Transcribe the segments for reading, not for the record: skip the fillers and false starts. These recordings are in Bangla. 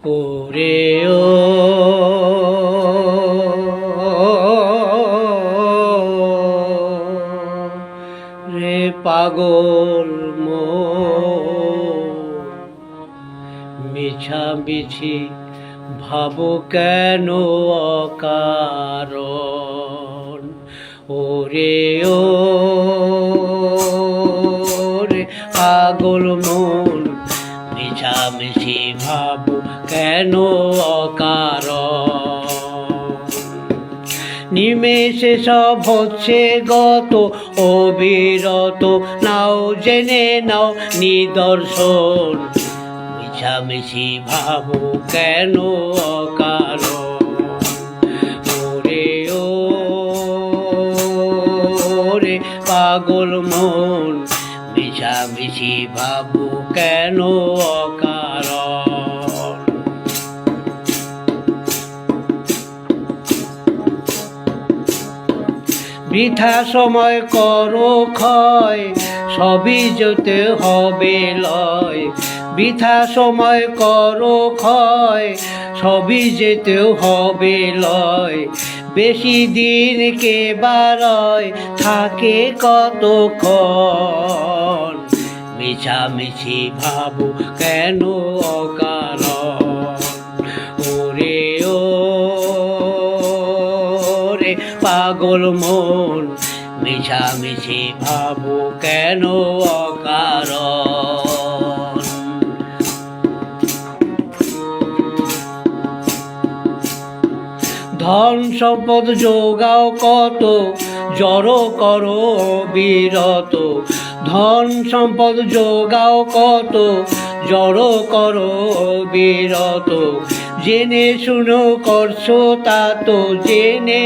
ওরে ও রে পাগল মিছামিছি ভাবো কেন অকারণ। ওরে ও রে পাগল মন মিছামিছি ভাবো কেন অকারণ। নিমেষে সব হচ্ছে গত অবিরত, নাও জেনে নাও নিদর্শন। মিছামিছি ভাবো কেন অকারণ। ওরে ও রে পাগল মন মিছামিছি ভাবো কেন অকারণ। বৃথা সময় করো ক্ষয়, সবই যেতে হবে লয়। বৃথা সময় করো ক্ষয়, সবই যেতে হবে লয়। বেশি দিন কে বারয় থাকে কতক্ষণ। মিছামিছি ভাবো কেন অকারণ। ওরে ও রে পাগল মন মিছামিছি ভাবো কেন অকারণ। ধন সম্পদ যোগাও কত, জড়ো করো বিরত। ধন সম্পদ যোগাও কত, জড়ো করো বিরত। জেনে শুনো করছো তা তো, জেনে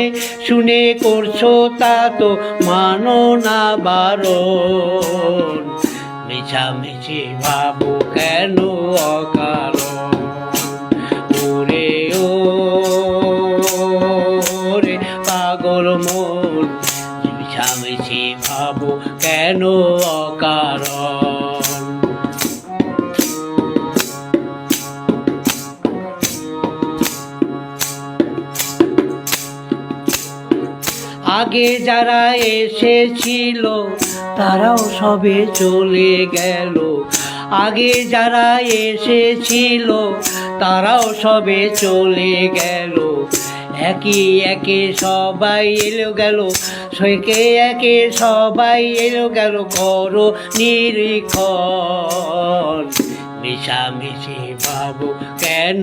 শুনে করছো তা তো মানো না বারণ। মিছামিছি ভাবো কেন অকারণ। ওরে ও রে পাগল মন মিছামিছি ভাবো কেন অকারণ। আগে যারা এসেছিল তারাও সবে চলে গেল। আগে যারা এসেছিল তারাও সবে চলে গেল। একে একে সবাই এলো গেল, একে একে সবাই এলো গেল। করো নিরীক্ষণ। মিছামিছি ভাবো কেন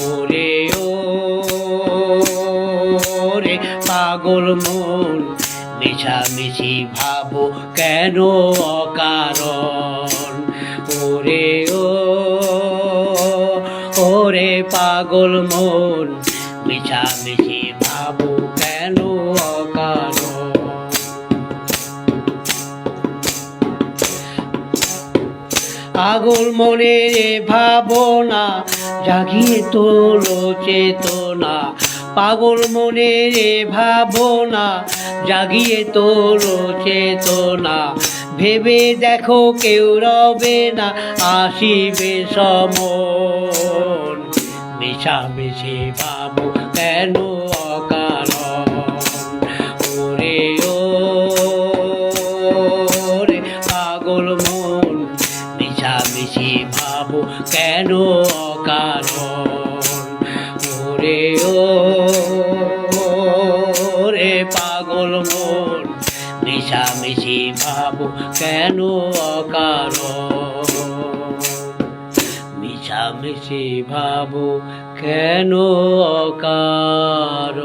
ওরে ও রে পাগল মন মিছামিছি ভাবো কেন অকারণ। ওরে ও ওরে পাগল মন মিছামিছি ভাবো কেন অকারণ। পাগল মনের ভাবনা জাগিয়ে তোলো চেতনা। পাগল মনের ভাবনা জাগিয়ে তোলো চেতনা। ভেবে দেখো কেউ রবে না আসিবে সমন। মিছামিছি ভাবো কেন অকারণ। ওরে ও রে পাগল মন মিছামিছি ভাবো কেন অকারণ। ওরে ও রে পাগল মন মিছামিছি ভাবো কেন অকারণ। মিছামিছি ভাবো কেন অকারণ।